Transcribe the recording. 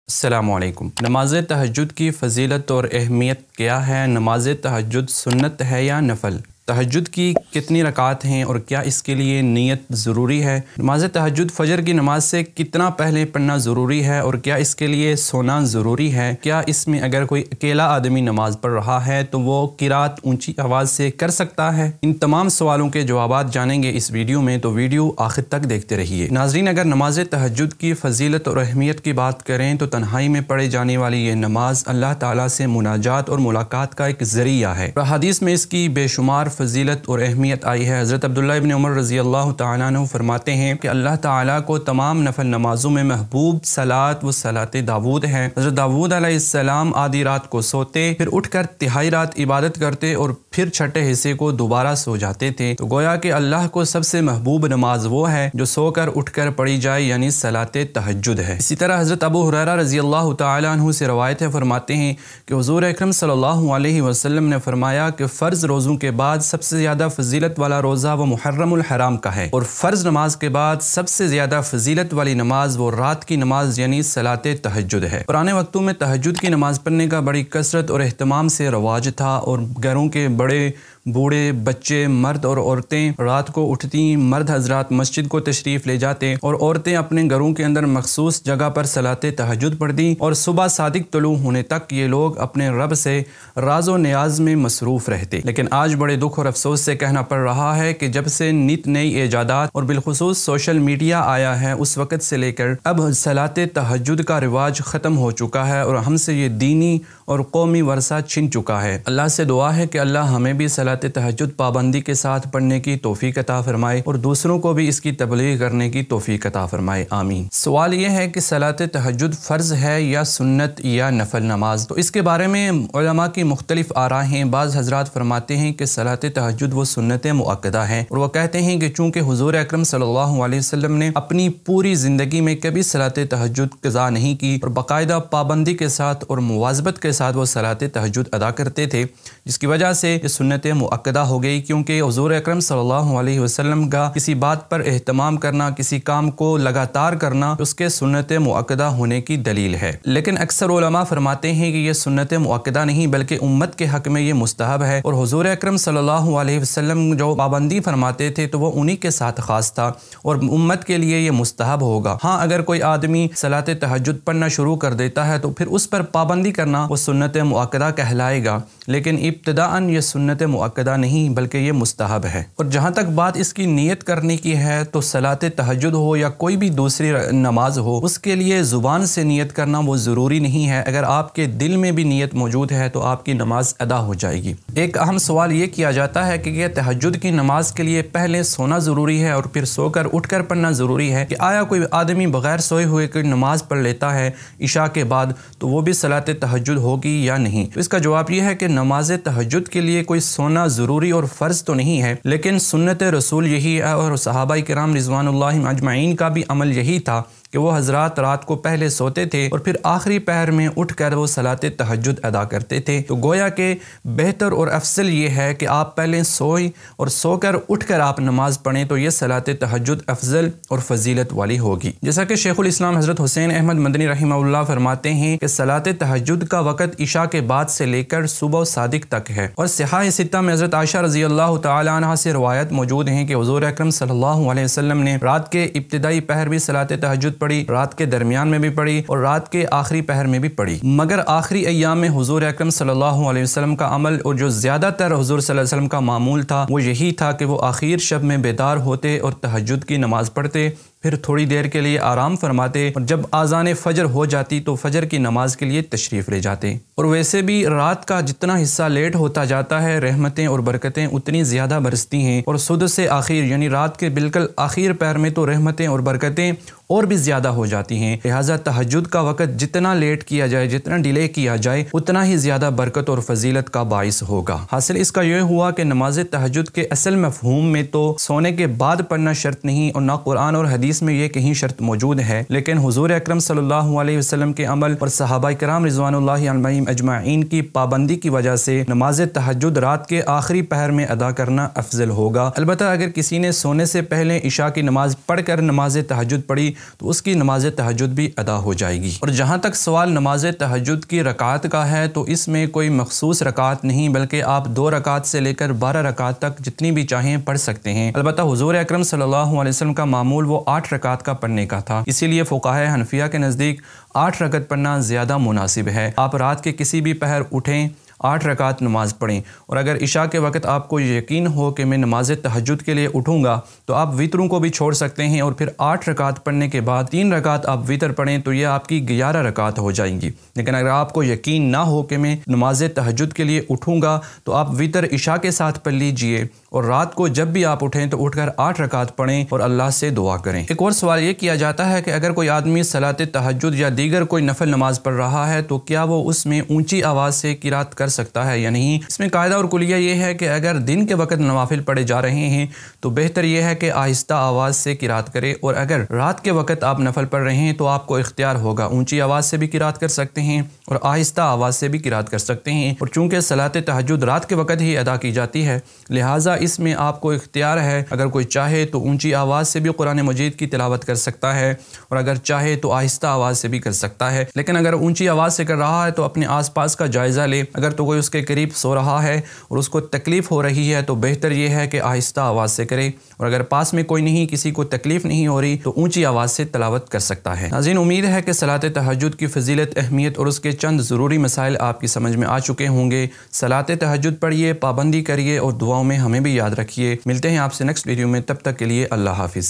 السلام علیکم۔ نماز تہجد کی فضیلت اور اہمیت کیا ہے؟ نماز تہجد سنت ہے یا نفل؟ تہجد کی کتنی رکعات ہیں اور کیا اس کے لیے نیت ضروری ہے؟ نماز تہجد فجر کی نماز سے کتنا پہلے پڑھنا ضروری ہے اور کیا اس کے لیے سونا ضروری ہے؟ کیا اس میں اگر کوئی اکیلا آدمی نماز پڑھ رہا ہے تو وہ قرات اونچی آواز سے کر سکتا ہے؟ ان تمام سوالوں کے جوابات جانیں گے اس ویڈیو میں، تو ویڈیو آخر تک دیکھتے رہیے۔ ناظرین، اگر نماز تہجد کی فضیلت اور اہمیت کی بات کریں تو تنہائی میں پڑھی جانے والی یہ نماز اللہ تعالیٰ سے مناجات اور ملاقات کا ایک ذریعہ ہے۔ حدیث میں اس کی بے شمار فضیلت اور اہمیت آئی ہے۔ حضرت عبداللہ ابن عمر رضی اللہ تعالیٰ عنہ فرماتے ہیں کہ اللہ تعالیٰ کو تمام نفل نمازوں میں محبوب صلاۃ و صلاۃ داود ہے۔ حضرت داود علیہ السلام آدھی رات کو سوتے، پھر اٹھ کر تہائی رات عبادت کرتے اور پھر چھٹے حصے کو دوبارہ سو جاتے تھے، تو گویا کہ اللہ کو سب سے محبوب نماز وہ ہے جو سو کر اٹھ کر پڑھی جائے، یعنی صلاۃ تہجد ہے۔ اسی طرح حضرت ابو ہریرہ رضی اللہ تعالیٰ عنہ سے روایت ہے، فرماتے ہیں کہ حضور اکرم صلی اللہ علیہ وسلم نے فرمایا کہ فرض روزوں کے بعد سب سے زیادہ فضیلت والا روزہ وہ محرم الحرام کا ہے، اور فرض نماز کے بعد سب سے زیادہ فضیلت والی نماز وہ رات کی نماز یعنی صلاۃ تہجد ہے۔ پرانے وقتوں میں تہجد کی نماز پڑھنے کا بڑی کثرت اور اہتمام سے رواج تھا، اور گھروں کے بڑے بوڑھے، بچے، مرد اور عورتیں رات کو اٹھتی، مرد حضرات مسجد کو تشریف لے جاتے اور عورتیں اپنے گھروں کے اندر مخصوص جگہ پر صلاۃ تہجد پڑھتی، اور صبح صادق طلوع ہونے تک یہ لوگ اپنے رب سے راز و نیاز میں مصروف رہتے۔ لیکن آج بڑے دکھ اور افسوس سے کہنا پڑ رہا ہے کہ جب سے نت نئی ایجادات اور بالخصوص سوشل میڈیا آیا ہے، اس وقت سے لے کر اب صلاۃ تہجد کا رواج ختم ہو چکا ہے اور ہم سے یہ دینی اور قومی ورثہ چھن چکا ہے۔ اللہ سے دعا ہے کہ اللہ ہمیں بھی صلاۃ تہجد پابندی کے ساتھ پڑھنے کی توفیق عطا فرمائے اور دوسروں کو بھی اس کی تبلیغ کرنے کی توفیق عطا فرمائے، آمین۔ سوال یہ ہے کہ صلاۃ تہجد فرض ہے یا سنت یا نفل نماز؟ تو اس کے بارے میں علماء کی مختلف آراء ہیں۔ بعض حضرات فرماتے ہیں کہ صلاۃ تہجد وہ سنت مؤکدہ ہے، اور وہ کہتے ہیں کہ چونکہ حضور اکرم صلی اللہ علیہ وسلم نے اپنی پوری زندگی میں کبھی صلاۃ تہجد قضا نہیں کی اور باقاعدہ پابندی کے ساتھ اور مواظبت کے ساتھ وہ صلاۃ تہجد ادا کرتے تھے، جس کی وجہ سے یہ سنت مؤکدہ ہو گئی، کیونکہ حضور اکرم صلی اللہ علیہ وسلم کا کسی بات پر اہتمام کرنا، کسی کام کو لگاتار کرنا اس کے سنت مؤکدہ ہونے کی دلیل ہے۔ لیکن اکثر علماء فرماتے ہیں کہ یہ سنت مؤکدہ نہیں بلکہ امت کے حق میں یہ مستحب ہے، اور حضور اکرم صلی اللہ علیہ وسلم جو پابندی فرماتے تھے تو وہ انہی کے ساتھ خاص تھا، اور امت کے لیے یہ مستحب ہوگا۔ ہاں، اگر کوئی آدمی صلاۃ تہجد پڑھنا شروع کر دیتا ہے تو پھر اس پر پابندی کرنا وہ سنت مؤکدہ کہلائے گا، لیکن ابتداءً یہ سنت مؤکدہ نہیں بلکہ یہ مستحب ہے۔ اور جہاں تک بات اس کی نیت کرنے کی ہے تو صلاۃ تہجد ہو یا کوئی بھی دوسری نماز ہو، اس کے لیے زبان سے نیت کرنا وہ ضروری نہیں ہے۔ اگر آپ کے دل میں بھی نیت موجود ہے تو آپ کی نماز ادا ہو جائے گی۔ ایک اہم سوال یہ کیا جاتا ہے کہ یہ تہجد کی نماز کے لیے پہلے سونا ضروری ہے اور پھر سو کر اٹھ کر پڑھنا ضروری ہے، کہ آیا کوئی آدمی بغیر سوئے ہوئے کوئی نماز پڑھ لیتا ہے عشاء کے بعد تو وہ بھی صلاۃ تہجد ہوگی یا نہیں؟ تو اس کا جواب یہ ہے کہ نماز تہجد کے لیے کوئی سونا ضروری اور فرض تو نہیں ہے، لیکن سنت رسول یہی ہے، اور صحابہ کرام رضوان اللہ اجمعین کا بھی عمل یہی تھا کہ وہ حضرات رات کو پہلے سوتے تھے اور پھر آخری پہر میں اٹھ کر وہ صلاۃ تہجد ادا کرتے تھے۔ تو گویا کہ بہتر اور افضل یہ ہے کہ آپ پہلے سوئیں اور سو کر اٹھ کر آپ نماز پڑھیں، تو یہ صلاۃ تہجد افضل اور فضیلت والی ہوگی۔ جیسا کہ شیخ الاسلام حضرت حسین احمد مدنی رحمہ اللہ فرماتے ہیں کہ صلاۃ تہجد کا وقت عشاء کے بعد سے لے کر صبح صادق تک ہے، اور صحاح ستہ میں حضرت عائشہ رضی اللہ تعالی عنہا سے روایت موجود ہیں کہ حضور اکرم صلی اللہ علیہ وسلم نے رات کے ابتدائی پہر بھی صلاۃ تہجد پڑھی، رات کے درمیان میں بھی پڑھی اور رات کے آخری پہر میں بھی پڑھی، مگر آخری ایام میں حضور اکرم صلی اللہ علیہ وسلم کا عمل اور جو زیادہ تر حضور صلی اللہ علیہ وسلم کا معمول تھا وہ یہی تھا کہ وہ آخر شب میں بیدار ہوتے اور تہجد کی نماز پڑھتے، پھر تھوڑی دیر کے لیے آرام فرماتے، اور جب اذان فجر ہو جاتی تو فجر کی نماز کے لیے تشریف لے جاتے۔ اور ویسے بھی رات کا جتنا حصہ لیٹ ہوتا جاتا ہے رحمتیں اور برکتیں اتنی زیادہ برستی ہیں، اور سدس سے آخر یعنی رات کے بالکل آخر پہر میں تو رحمتیں اور برکتیں اور بھی زیادہ ہو جاتی ہیں، لہٰذا تہجد کا وقت جتنا لیٹ کیا جائے، جتنا ڈیلے کیا جائے، اتنا ہی زیادہ برکت اور فضیلت کا باعث ہوگا۔ حاصل اس کا یہ ہوا کہ نماز تہجد کے اصل مفہوم میں تو سونے کے بعد پڑھنا شرط نہیں، اور نہ قرآن اور حدیث حدیث میں یہ کہیں شرط موجود ہے، لیکن حضور اکرم صلی اللہ علیہ وسلم کے عمل اور صحابہ کرام رضوان اللہ علیہم اجمعین کی پابندی کی وجہ سے نماز تہجد رات کے آخری پہر میں ادا کرنا افضل ہوگا۔ البتہ اگر کسی نے سونے سے پہلے عشاء کی نماز پڑھ کر نماز تہجد پڑھی تو اس کی نماز تہجد بھی ادا ہو جائے گی۔ اور جہاں تک سوال نماز تہجد کی رکعت کا ہے تو اس میں کوئی مخصوص رکعت نہیں، بلکہ آپ 2 رکعت سے لے کر 12 رکعت تک جتنی بھی چاہیں پڑھ سکتے ہیں۔ البتہ حضور اکرم صلی اللہ علیہ وسلم کا معمول وہ 8 رکعت کا پڑھنے کا تھا، اسی لیے فقہائے حنفیہ کے نزدیک 8 رکعت پڑھنا زیادہ مناسب ہے۔ آپ رات کے کسی بھی پہر اٹھیں، 8 رکعت نماز پڑھیں، اور اگر عشاء کے وقت آپ کو یقین ہو کہ میں نماز تہجد کے لیے اٹھوں گا تو آپ وتروں کو بھی چھوڑ سکتے ہیں، اور پھر 8 رکعت پڑھنے کے بعد 3 رکعت آپ وتر پڑھیں تو یہ آپ کی 11 رکعت ہو جائیں گی۔ لیکن اگر آپ کو یقین نہ ہو کہ میں نماز تہجد کے لیے اٹھوں گا تو آپ وتر عشاء کے ساتھ پڑھ لیجئے، اور رات کو جب بھی آپ اٹھیں تو اٹھ کر 8 رکعت پڑھیں اور اللہ سے دعا کریں۔ ایک اور سوال یہ کیا جاتا ہے کہ اگر کوئی آدمی صلاۃ تہجد یا دیگر کوئی نفل نماز پڑھ رہا ہے تو کیا وہ اس میں اونچی آواز سے قرات کر سکتا ہے یا نہیں؟ اس میں قاعدہ اور کلیہ یہ ہے کہ اگر دن کے وقت نوافل پڑھے جا رہے ہیں تو بہتر یہ ہے کہ آہستہ آواز سے قرات کرے، اور اگر رات کے وقت آپ نفل پڑھ رہے ہیں تو آپ کو اختیار ہوگا اونچی آواز سے بھی قرات کر سکتے ہیں اور آہستہ آواز سے بھی قرات کر سکتے ہیں، اور چونکہ صلاۃ تہجد رات کے وقت ہی ادا کی جاتی ہے لہٰذا اس میں آپ کو اختیار ہے، اگر کوئی چاہے تو اونچی آواز سے بھی قرآن مجید کی تلاوت کر سکتا ہے، اور اگر چاہے تو آہستہ آواز سے بھی کر سکتا ہے۔ لیکن اگر اونچی آواز سے کر رہا ہے تو اپنے آس پاس کا جائزہ لے، اگر تو کوئی اس کے قریب سو رہا ہے اور اس کو تکلیف ہو رہی ہے تو بہتر یہ ہے کہ آہستہ آواز سے کرے، اور اگر پاس میں کوئی نہیں، کسی کو تکلیف نہیں ہو رہی تو اونچی آواز سے تلاوت کر سکتا ہے۔ ناظرین، امید ہے کہ صلاۃ تہجد کی فضیلت، اہمیت اور اس کے چند ضروری مسائل آپ کی سمجھ میں آ چکے ہوں گے۔ صلاۃ تہجد پڑھیے، پابندی کریے اور دعاؤں میں ہمیں بھی یاد رکھیے۔ ملتے ہیں آپ سے نیکسٹ ویڈیو میں، تب تک کے لیے اللہ حافظ۔